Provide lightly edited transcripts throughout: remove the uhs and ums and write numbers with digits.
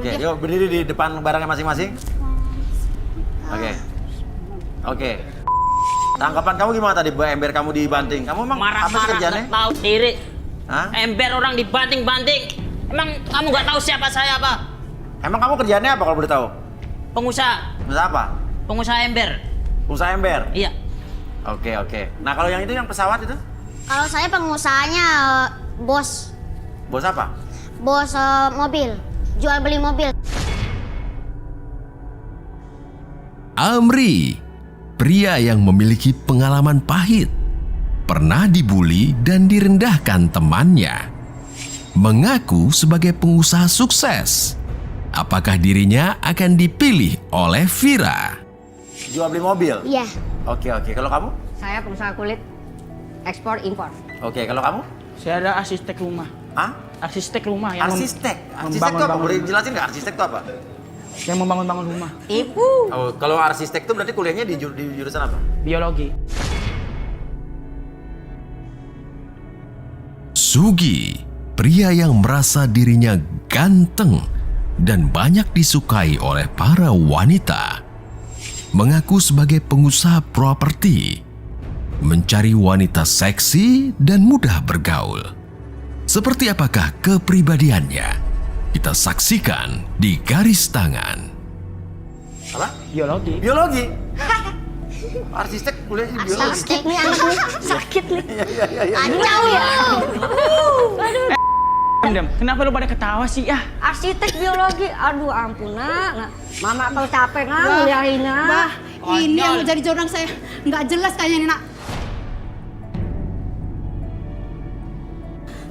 Oke, yuk berdiri di depan barangnya masing-masing. Oke. Oke. Tanggapan kamu gimana tadi ember kamu dibanting? Kamu emang apa sih kerjanya? Marah-marah, tahu diri. Hah? Ember orang dibanting-banting. Emang kamu nggak tahu siapa saya apa? Emang kamu kerjanya apa kalau boleh tahu? Pengusaha. Pengusaha apa? Pengusaha ember. Pengusaha ember? Iya. Oke. Nah kalau yang itu yang pesawat itu? Kalau saya pengusahanya bos. Bos apa? Bos mobil. Jual beli mobil. Amri, pria yang memiliki pengalaman pahit, pernah dibully dan direndahkan temannya, mengaku sebagai pengusaha sukses. Apakah dirinya akan dipilih oleh Vira? Jual beli mobil? Iya. Oke. Kalau kamu? Saya pengusaha kulit, ekspor impor. Oke, kalau kamu? Saya ada asistek rumah. Hah? Asistek rumah yang Arsistek? Arsistek itu apa? Boleh jelasin nggak arsistek itu apa? yang membangun-bangun rumah. Ibu. Oh, kalau arsistek itu berarti kuliahnya di jurusan apa? Biologi. Sugi, pria yang merasa dirinya ganteng dan banyak disukai oleh para wanita, mengaku sebagai pengusaha properti, mencari wanita seksi dan mudah bergaul. Seperti apakah kepribadiannya? Kita saksikan di Garis Tangan. Apa? Biologi. Biologi? Arsistek kuliahnya biologi? Sakit nih anak nih. Sakit nih. Iya. Kacau ya. Diam. Kenapa lu pada ketawa sih? Ah, Arsitek biologi. Aduh ampun nak. Mama kalau capek ngeliahin nak. Bah, ini yang jadi jodoh saya nggak jelas kayaknya nih nak.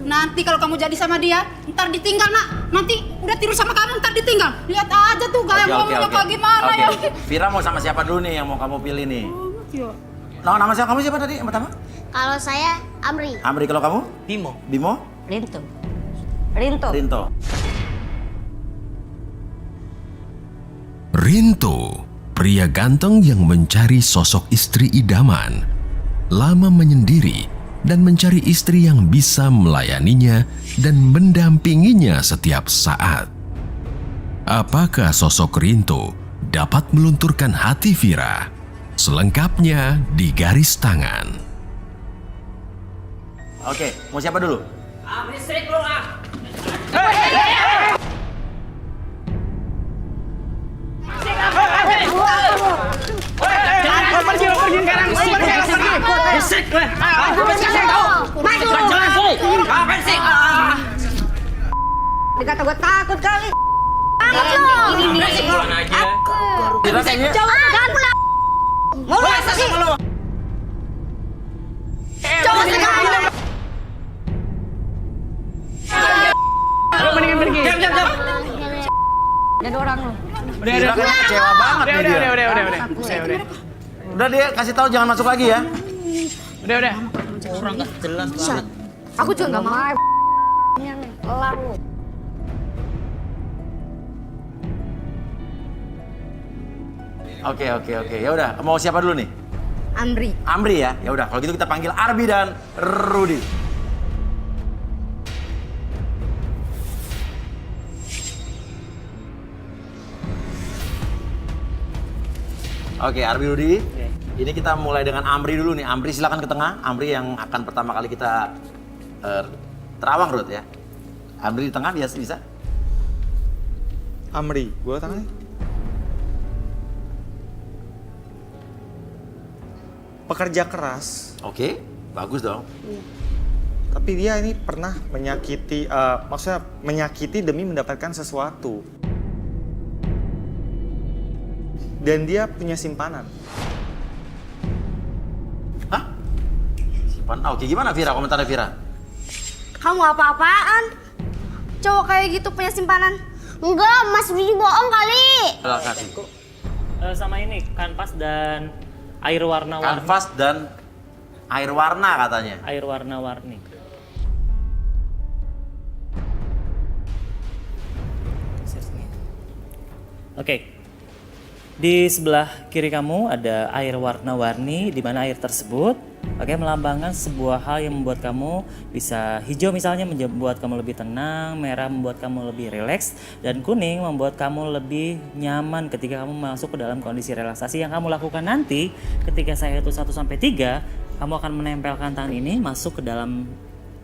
Nanti kalau kamu jadi sama dia, ntar ditinggal nak. Nanti udah tidur sama kamu, ntar ditinggal. Lihat aja tuh gaya ngomongnya kayak gimana ya. Vira mau sama siapa dulu nih yang mau kamu pilih nih? Iya. Nama siapa kamu siapa tadi yang pertama? Kalau saya Amri. Amri, kalau kamu? Bimo. Bimo? Rinto. Rinto, pria ganteng yang mencari sosok istri idaman, lama menyendiri dan mencari istri yang bisa melayaninya dan mendampinginya setiap saat. Apakah sosok Rinto dapat melunturkan hati Vira? Selengkapnya di Garis Tangan. Oke, mau siapa dulu? Listrik lu ah. pergi sekarang. Listrik gue. Jalan sih. Ngapain sih? Dikata gue takut kali. Ini duluan aja. Vira kayaknya. Jangan pulang. Mau lu apa sih? Coba sekarang. Lu mendingan pergi. Diam. Jadi orang lu. Vira kayaknya kecewa banget nih dia. Udah. Udah dia kasih tahu jangan masuk lagi ya. Udah. Orang nggak jelas banget. Aku juga nggak mau. Yang kelar lu. Oke. Ya udah, mau siapa dulu nih? Amri. Amri ya. Ya udah, kalau gitu kita panggil Arbi dan Rudi. Oke, Arbi Rudi. Ini kita mulai dengan Amri dulu nih. Amri silakan ke tengah. Amri yang akan pertama kali kita terawang, Rud ya. Amri di tengah bisa? Amri, gua tangannya. Pekerja keras, Oke, bagus dong. tapi dia ini pernah menyakiti, maksudnya menyakiti demi mendapatkan sesuatu. Dan dia punya simpanan. Hah? Simpan. Oke, gimana Vira? Komentarnya Vira? Kamu apa-apaan? Cowok kayak gitu punya simpanan? Enggak, Mas Widi bohong kali. Kasih. Sama ini kanvas dan air warna-warni. Kanvas dan air warna katanya. Air warna-warni. Oke. Di sebelah kiri kamu ada air warna-warni, di mana air tersebut melambangkan sebuah hal yang membuat kamu bisa hijau misalnya membuat kamu lebih tenang, merah membuat kamu lebih rileks, dan kuning membuat kamu lebih nyaman ketika kamu masuk ke dalam kondisi relaksasi. Yang kamu lakukan nanti ketika saya hitung 1 sampai 3, kamu akan menempelkan tangan ini masuk ke dalam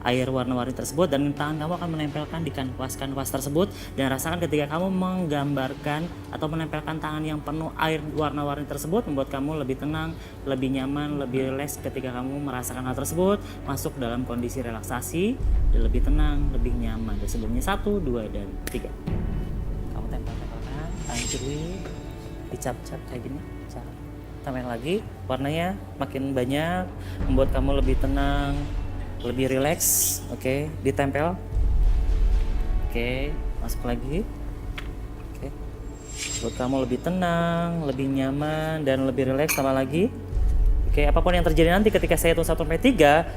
air warna-warni tersebut, dan tangan kamu akan menempelkan di kanvas tersebut, dan rasakan ketika kamu menggambarkan atau menempelkan tangan yang penuh air warna-warni tersebut membuat kamu lebih tenang, lebih nyaman, lebih rileks ketika kamu merasakan hal tersebut, masuk dalam kondisi relaksasi dan lebih tenang, lebih nyaman. Dan sebelumnya 1, 2, dan 3. Kamu tempel-tempelkan tangan kiri, dicap-cap kayak gini, tambah lagi, warnanya makin banyak, membuat kamu lebih tenang, lebih rileks. Oke, ditempel. Oke, masuk lagi. Oke, buat kamu lebih tenang, lebih nyaman, dan lebih rileks. Tambah lagi. Oke, apapun yang terjadi nanti ketika saya hitung 1 sampai 3,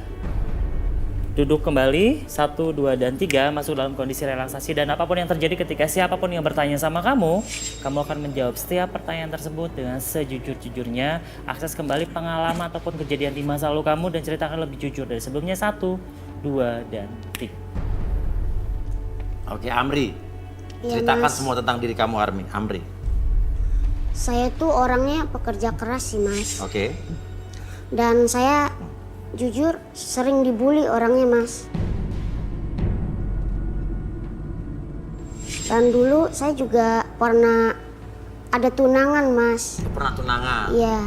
duduk kembali 1, 2, dan 3, masuk dalam kondisi relaksasi. Dan apapun yang terjadi ketika siapapun yang bertanya sama kamu akan menjawab setiap pertanyaan tersebut dengan sejujur-jujurnya. Akses kembali pengalaman ataupun kejadian di masa lalu kamu dan ceritakan lebih jujur dari sebelumnya. 1, 2, dan 3. Oke, Amri. Iya, Ceritakan Mas. semua tentang diri kamu, Amri. Saya tuh orangnya pekerja keras sih, Mas. Oke. Dan saya jujur sering dibully orangnya, Mas. Dan dulu saya juga pernah ada tunangan, Mas. Pernah tunangan? Iya.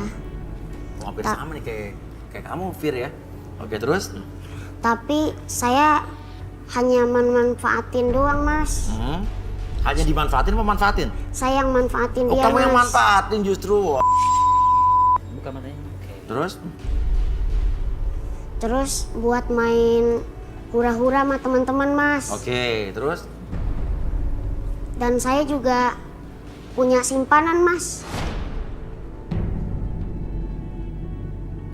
Oh, hampir sama nih kayak kamu, Fir ya. Oke, terus? Tapi saya hanya manfaatin doang, Mas. Hanya dimanfaatin apa manfaatin? Saya yang manfaatin dia, Kamu Mas. yang manfaatin justru. Buka matanya. Oke. Terus? Terus buat main hura-hura sama teman-teman, Mas. Oke, terus? Dan saya juga punya simpanan, Mas.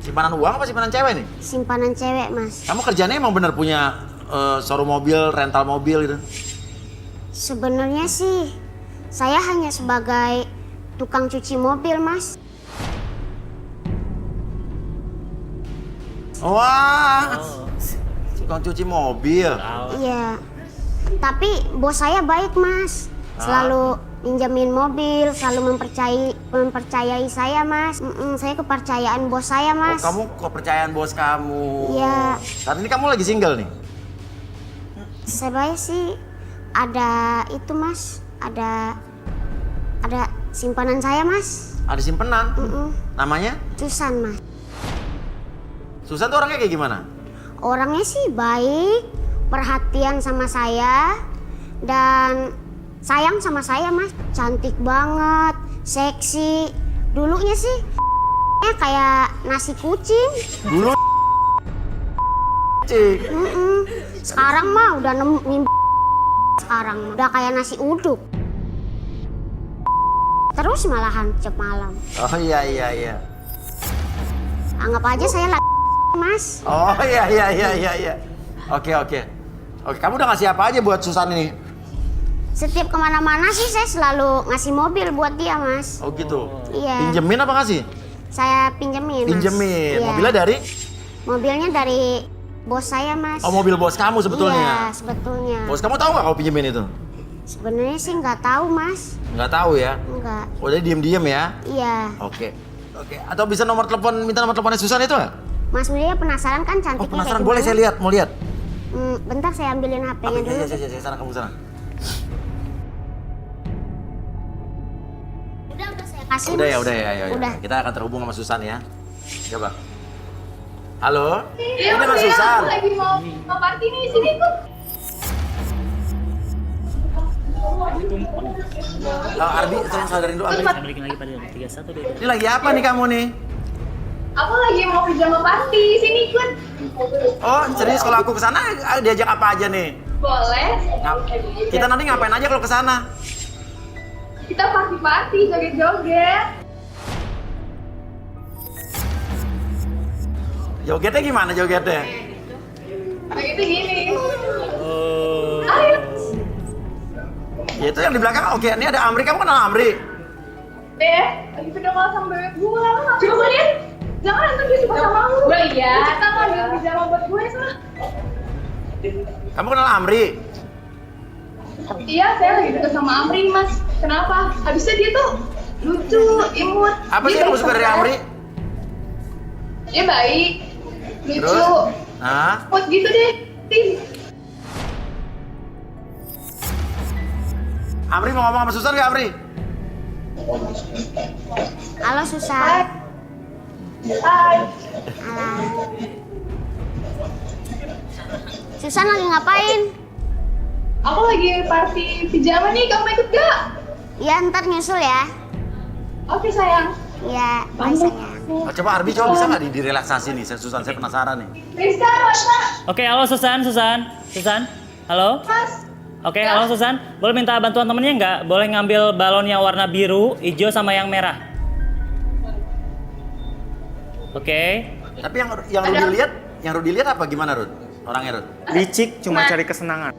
Simpanan uang apa simpanan cewek nih? Simpanan cewek, Mas. Kamu kerjanya emang bener punya showroom mobil, rental mobil gitu? Sebenarnya sih saya hanya sebagai tukang cuci mobil, Mas. Wah, tukang cuci mobil. Iya. Tapi bos saya baik, Mas. Selalu minjemin mobil, selalu mempercayai saya, Mas. Saya kepercayaan bos saya, Oh, Mas. kamu kepercayaan bos kamu. Iya. Saat ini kamu lagi single nih? Saya sih ada itu, Mas. Ada simpanan saya, Mas. Ada simpenan? Namanya? Susan, Mas. Susan tuh orangnya kayak gimana? Orangnya sih baik, perhatian sama saya, dan sayang sama saya, Mas. Cantik banget, seksi. Dulunya sih kayak nasi kucing. Dulu cik. Sekarang mah udah sekarang mah udah kayak nasi uduk. Terus malahan cep malam. Oh iya. Anggap aja saya Mas. Oh iya. Oke, kamu udah ngasih apa aja buat Susan ini? Setiap kemana-mana sih saya selalu ngasih mobil buat dia, Mas. Oh gitu? Iya. Pinjemin apa ngasih? Saya pinjemin, Mas. Pinjemin. Iya. Mobilnya dari? Mobilnya dari bos saya, Mas. Oh, mobil bos kamu sebetulnya? Iya, sebetulnya. Bos kamu tahu nggak kau pinjemin itu? Sebenarnya sih nggak tahu, Mas. Nggak tahu ya? Enggak. Oh, jadi diem-diem ya? Iya. Oke. Atau bisa minta nomor teleponnya Susan itu nggak? Mas Widya penasaran kan Oh, cantiknya penasaran. kayak Boleh gimana? saya lihat, mau lihat? Bentar saya ambilin HP-nya dulu. Iya, sana kamu sana. Udah saya kasih, Udah Mas. ya. Udah. Kita akan terhubung sama Susan ya. Coba. Halo? Ini Mas Susan. Aku lagi mau party nih, sini ikut. Arbi, tolong sadarin dulu Arbi. Saya balikin lagi pada 3, 1, 2. Ini lagi apa nih kamu nih? Aku lagi mau pijama party, sini ikut. Oh, serius kalau aku kesana diajak apa aja nih? Boleh. Kita nanti ngapain aja kalau kesana? Kita party-party, joget-joget. Jogetnya gimana jogetnya? Nah, itu gini. Oh. Ayo. Ya itu yang di belakang. Oke, ini ada Amri. Kamu kenal Amri? Lagi pegang sama bebek gue. Coba lihat. Jangan nanti dia suka sama lu. Iya. Kita ngambil pijama buat gue sana. Kamu kenal Amri? Iya, saya lagi deket sama Amri, Mas. Kenapa? Habisnya dia tuh lucu, imut. Apa sih yang kamu suka dari Amri? Dia baik, lucu, Terus? Hah? imut gitu deh. Amri mau ngomong sama Susan nggak, Amri? Halo Susan. Hai. Halo. Susan lagi ngapain? Aku lagi party pijama nih, kamu ikut gak? Ya ntar nyusul ya. Oke sayang. Ya, bye sayang. Oh, coba Arbi, coba bisa nggak direlaksasi nih, Susan, saya penasaran nih. Rizka, Masa. Oke, halo Susan. Halo. Mas. Oke, halo Susan. Boleh minta bantuan temennya nggak? Boleh ngambil balon yang warna biru, hijau, sama yang merah. Oke. Tapi yang Rudi lihat apa gimana, Rud? Orangnya, Rud? Licik cuma cari kesenangan.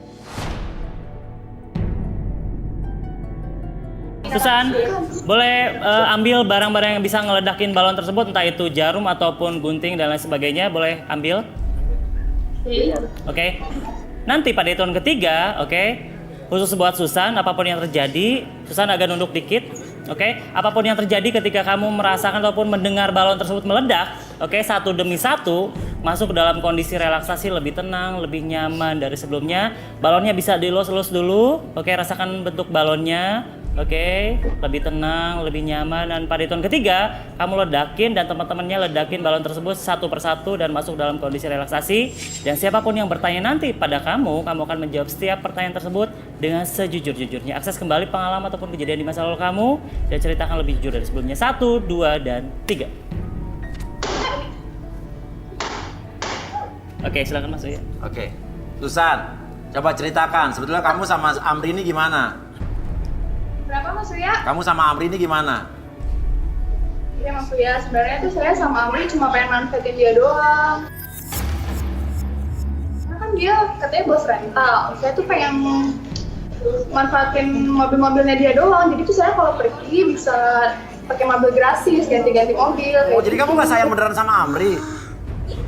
Susan, boleh ambil barang-barang yang bisa ngeledakin balon tersebut, entah itu jarum ataupun gunting dan lain sebagainya, boleh ambil? Oke. Nanti pada hitungan ketiga, oke, khusus buat Susan, apapun yang terjadi, Susan agak nunduk dikit, oke. Apapun yang terjadi ketika kamu merasakan ataupun mendengar balon tersebut meledak, oke, satu demi satu, masuk ke dalam kondisi relaksasi lebih tenang, lebih nyaman dari sebelumnya. Balonnya bisa dilus-lus dulu, oke, rasakan bentuk balonnya. Oke, lebih tenang, lebih nyaman, dan pada hitungan ketiga kamu ledakin dan teman-temannya ledakin balon tersebut satu persatu dan masuk dalam kondisi relaksasi. Dan siapapun yang bertanya nanti pada kamu akan menjawab setiap pertanyaan tersebut dengan sejujur-jujurnya. Akses kembali pengalaman ataupun kejadian di masa lalu kamu dan ceritakan lebih jujur dari sebelumnya. 1, 2, dan 3. Oke, silakan masuk ya. Oke. Susan, coba ceritakan, sebetulnya kamu sama Amri ini gimana? Berapa Mas Uya? Kamu sama Amri ini gimana? Iya Mas Uya, sebenarnya tuh saya sama Amri cuma pengen manfaatin dia doang. Karena kan dia katanya bos rental, saya tuh pengen manfaatin mobil-mobilnya dia doang. Jadi tuh saya kalau pergi bisa pakai mobil gratis, ganti-ganti mobil. Oh, jadi kamu gak sayang beneran sama Amri?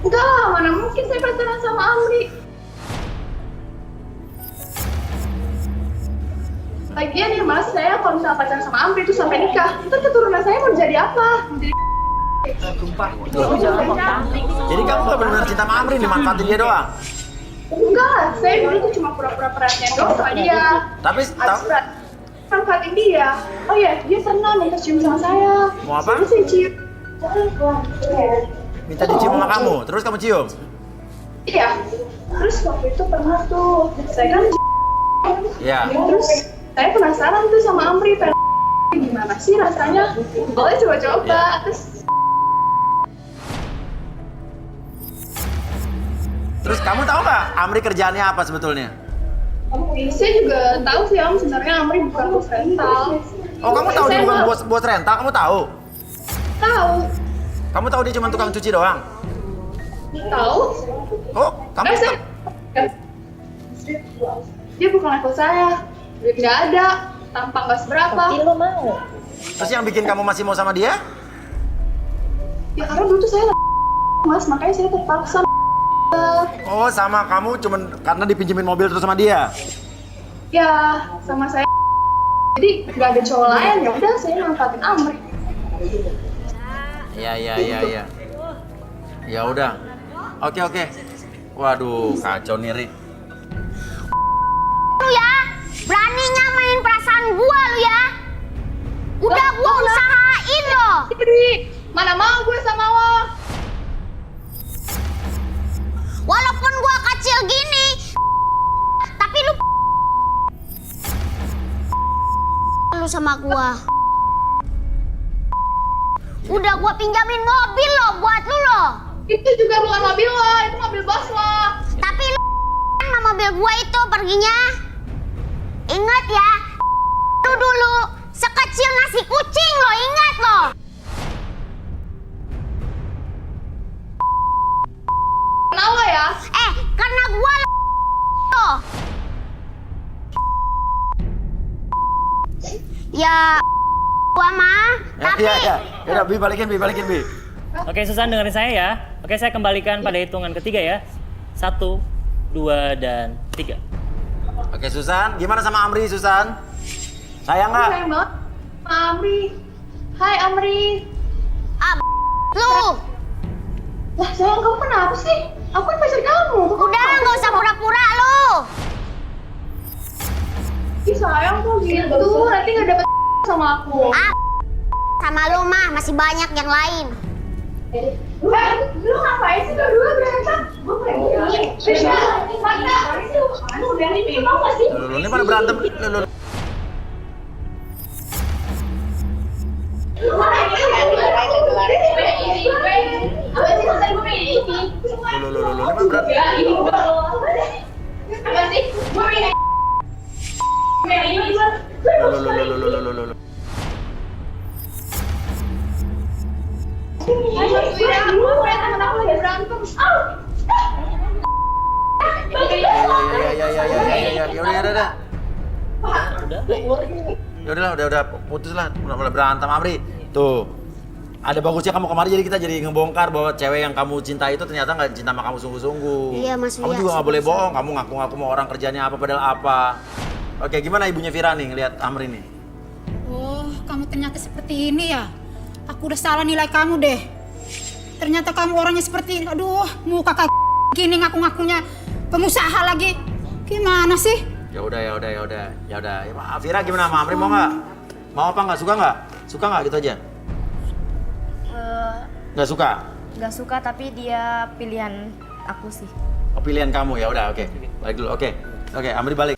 Enggak, mana mungkin saya pacaran sama Amri. Lagian nih Mas, saya kalau misalnya pacaran sama Amri itu sampai nikah, ntar keturunan saya mau jadi apa? Mau jadi Jadi kamu gak benar-benar cinta sama Amri, dimanfaatin dia doang? Enggak, saya dulu tuh cuma pura-pura perhatian doang sama dia. Tapi Manfaatin dia. Oh iya, dia pernah minta cium sama saya. Mau apa? Saya sih cium. Minta dicium sama kamu, terus kamu cium? Iya. Terus waktu itu pernah tuh, saya kan Iya. terus saya penasaran tuh sama Amri, pengen gimana sih rasanya? Boleh coba-coba. Terus kamu tahu nggak Amri kerjaannya apa sebetulnya? Saya juga tahu sih Om, sebenarnya Amri bukan bos rental. Oh, kamu tahu dia bukan bos rental? Kamu tahu? Tahu. Kamu tahu dia cuma tukang cuci doang? Tahu. Oh, kamu saya... Dia bukan level saya. Duit nggak ada, tampang nggak seberapa. Tapi lo mau? Terus yang bikin kamu masih mau sama dia? Ya karena dulu tuh saya Mas, makanya saya terpaksa. Oh, sama kamu cuman karena dipinjemin mobil terus sama dia? Ya, sama saya. Jadi nggak ada cowok lain, ya udah saya manfaatin Amri. Iya. Ya udah. Oke. Waduh, kacau nih, Ri. Lu ya, beraninya main perasaan gua lu ya. Udah gua usahain lo. Ri, mana mau gue sama lo? Walaupun gua kecil gini, tapi lu sama gua. Udah gua pinjamin mobil lo buat lu lo. Itu juga bukan mobil lo, itu mobil bos lo. Tapi lu sama mobil gua itu perginya. Ingat ya, lu dulu sekecil nasi kucing lo, ingat lo. Kenapa ya? Karena gua lo. Ya, gua mah. Tapi Iya. Yaudah, Bi balikin Bi. Oke, Susan dengerin saya ya. Oke, saya kembalikan pada hitungan ketiga ya. 1, 2, dan 3. Oke, Susan, gimana sama Amri, Susan? Sayang nggak? Sayang banget sama Amri. Hai Amri. lu Lah sayang kamu kenapa sih? Aku kan pacar kamu. udah nggak usah pura-pura lu. Ih sayang kok gitu. Nanti nggak dapet sama aku. Sama lu mah masih banyak yang lain. Lu ngapain sih berdua berantem? Gue pergi. Bisa. Mana? Lu udah nih mau nggak sih? Lu ini pada berantem. Lu. Lu. Ya udah putus lah, mulai berantem Amri. Tuh, ada bagusnya kamu kemarin jadi kita jadi ngebongkar bahwa cewek yang kamu cintai itu ternyata nggak cinta sama kamu sungguh-sungguh. Iya, Mas Kamu Wia, juga nggak boleh sama-sama. bohong, kamu ngaku-ngaku mau orang kerjanya apa padahal apa. Oke, gimana ibunya Vira nih ngeliat Amri nih? Oh, kamu ternyata seperti ini ya? Aku udah salah nilai kamu deh. Ternyata kamu orangnya seperti, aduh, muka kayak gini ngaku-ngakunya pengusaha lagi. Gimana sih? Ya udah. Ya, Vira gimana sama Amri, mau nggak? Mau apa nggak? Suka nggak? Suka nggak gitu aja? Nggak suka? Gak suka tapi dia pilihan aku sih. Oh, pilihan kamu ya udah, oke. Balik dulu, oke. Amri balik.